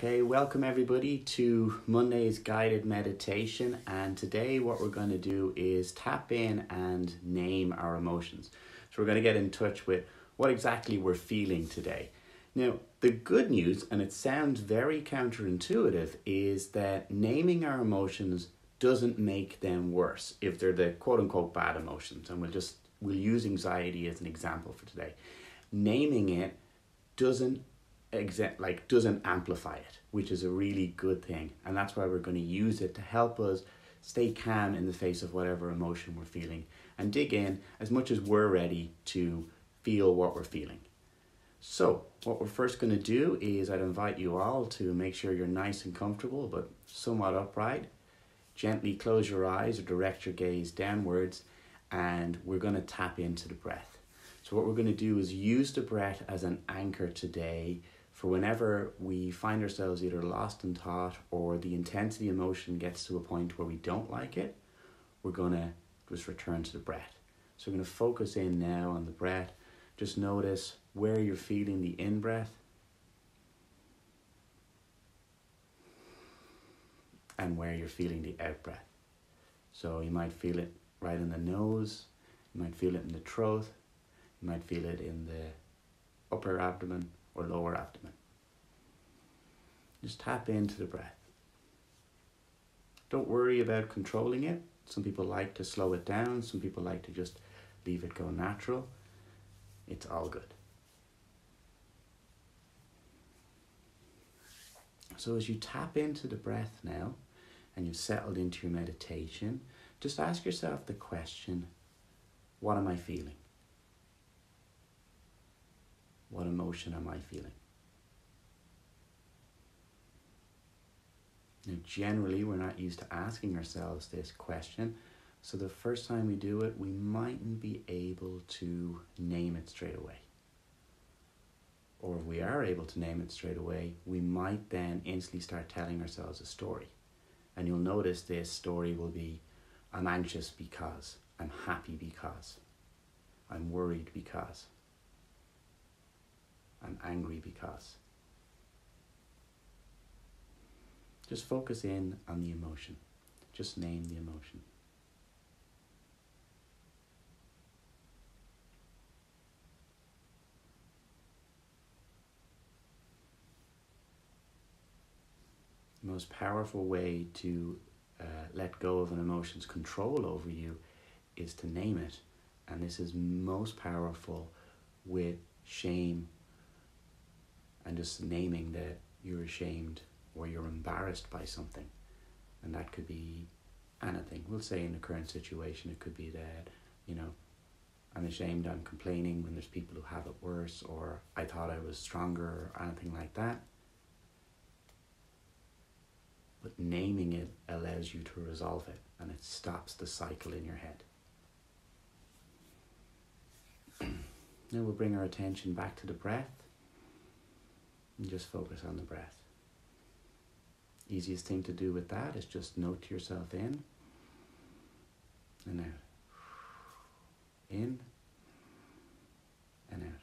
Okay, welcome everybody to Monday's guided meditation, and today what we're going to do is tap in and name our emotions. So we're going to get in touch with what exactly we're feeling today. Now, the good news, and it sounds very counterintuitive, is that naming our emotions doesn't make them worse if they're the quote-unquote bad emotions, and we'll use anxiety as an example for today. Naming it doesn't amplify it, which is a really good thing, and that's why we're going to use it to help us stay calm in the face of whatever emotion we're feeling and dig in as much as we're ready to feel what we're feeling. So what we're first going to do is I'd invite you all to make sure you're nice and comfortable but somewhat upright. Gently close your eyes or direct your gaze downwards, and we're going to tap into the breath. So what we're going to do is use the breath as an anchor today for whenever we find ourselves either lost in thought or the intensity emotion gets to a point where we don't like it, we're going to just return to the breath. So we're going to focus in now on the breath. Just notice where you're feeling the in-breath and where you're feeling the out-breath. So you might feel it right in the nose, you might feel it in the throat, you might feel it in the upper abdomen or lower abdomen. Just tap into the breath. Don't worry about controlling it. Some people like to slow it down. Some people like to just leave it go natural. It's all good. So as you tap into the breath now and you've settled into your meditation, just ask yourself the question, what am I feeling? What emotion am I feeling? Now, generally, we're not used to asking ourselves this question, so the first time we do it, we mightn't be able to name it straight away. Or if we are able to name it straight away, we might then instantly start telling ourselves a story. And you'll notice this story will be, I'm anxious because, I'm happy because, I'm worried because, I'm angry because. Just focus in on the emotion. Just name the emotion. The most powerful way to let go of an emotion's control over you is to name it. And this is most powerful with shame and just naming that you're ashamed or you're embarrassed by something. And that could be anything. We'll say in the current situation, it could be that, I'm ashamed, I'm complaining when there's people who have it worse, or I thought I was stronger, or anything like that. But naming it allows you to resolve it, and it stops the cycle in your head. Now we'll bring our attention back to the breath and just focus on the breath. Easiest thing to do with that is just note to yourself in and out. In and out.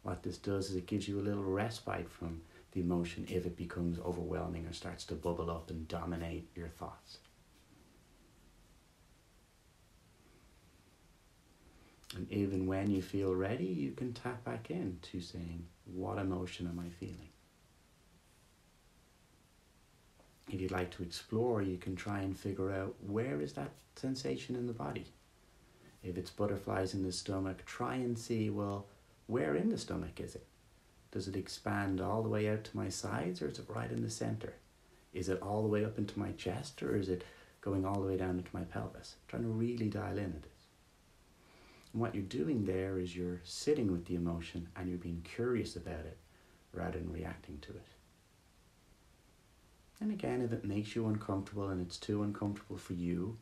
What this does is it gives you a little respite from the emotion if it becomes overwhelming or starts to bubble up and dominate your thoughts. And even when you feel ready, you can tap back in to saying, what emotion am I feeling? If you'd like to explore, you can try and figure out where is that sensation in the body. If it's butterflies in the stomach, try and see, well, where in the stomach is it? Does it expand all the way out to my sides, or is it right in the center? Is it all the way up into my chest, or is it going all the way down into my pelvis? Trying to really dial in at this. And what you're doing there is you're sitting with the emotion and you're being curious about it rather than reacting to it. And again, if it makes you uncomfortable and it's too uncomfortable for you,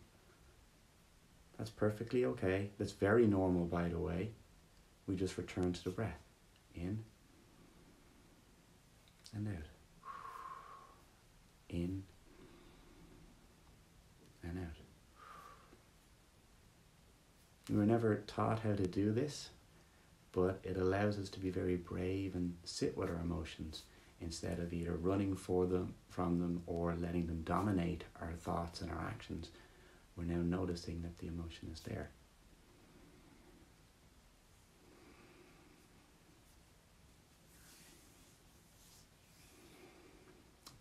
that's perfectly okay. That's very normal, by the way. We just return to the breath. In and out. In and out. We were never taught how to do this, but it allows us to be very brave and sit with our emotions instead of either running from them or letting them dominate our thoughts and our actions. We're now noticing that the emotion is there.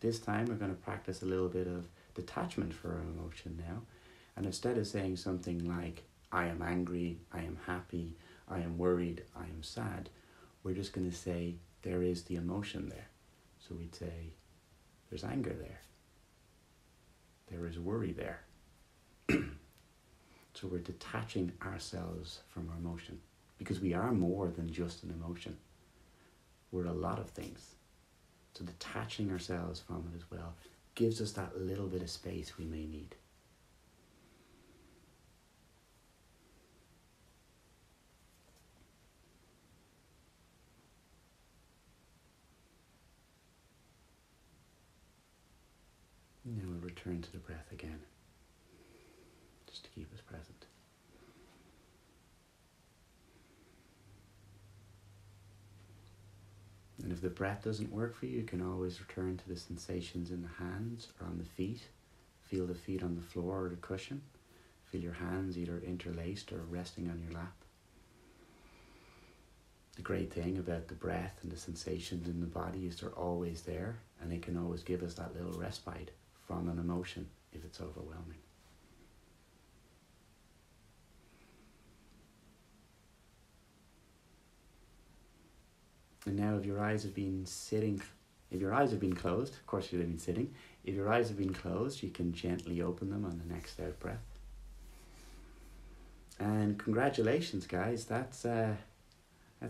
This time we're going to practice a little bit of detachment for our emotion now. And instead of saying something like, I am angry, I am happy, I am worried, I am sad, we're just going to say, there is the emotion there. So we'd say, there's anger there. There is worry there. So we're detaching ourselves from our emotion, because we are more than just an emotion. We're a lot of things. So detaching ourselves from it as well gives us that little bit of space we may need. Now we'll return to the breath again, just to keep us present. And if the breath doesn't work for you, you can always return to the sensations in the hands or on the feet. Feel the feet on the floor or the cushion. Feel your hands either interlaced or resting on your lap. The great thing about the breath and the sensations in the body is they're always there, and they can always give us that little respite from an emotion if it's overwhelming. And now if your eyes have been closed, of course you'd have been sitting. If your eyes have been closed, you can gently open them on the next out breath. And congratulations, guys. That's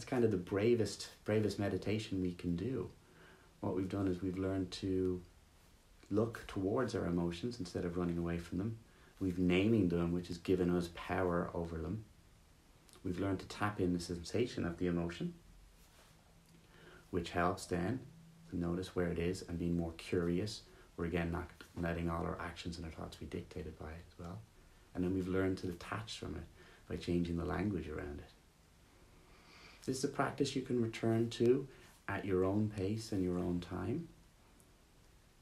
kind of the bravest meditation we can do. What we've done is we've learned to look towards our emotions instead of running away from them. We've naming them, which has given us power over them. We've learned to tap in the sensation of the emotion, which helps then to notice where it is and being more curious. We're again not letting all our actions and our thoughts be dictated by it as well. And then we've learned to detach from it by changing the language around it. This is a practice you can return to at your own pace and your own time.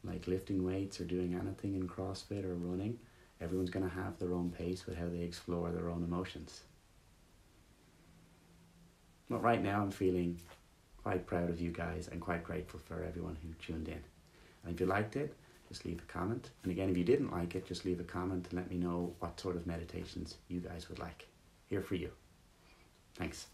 Like lifting weights or doing anything in CrossFit or running, everyone's going to have their own pace with how they explore their own emotions. But right now I'm feeling quite proud of you guys and quite grateful for everyone who tuned in. And if you liked it, just leave a comment. And again, if you didn't like it, just leave a comment and let me know what sort of meditations you guys would like. Here for you. Thanks.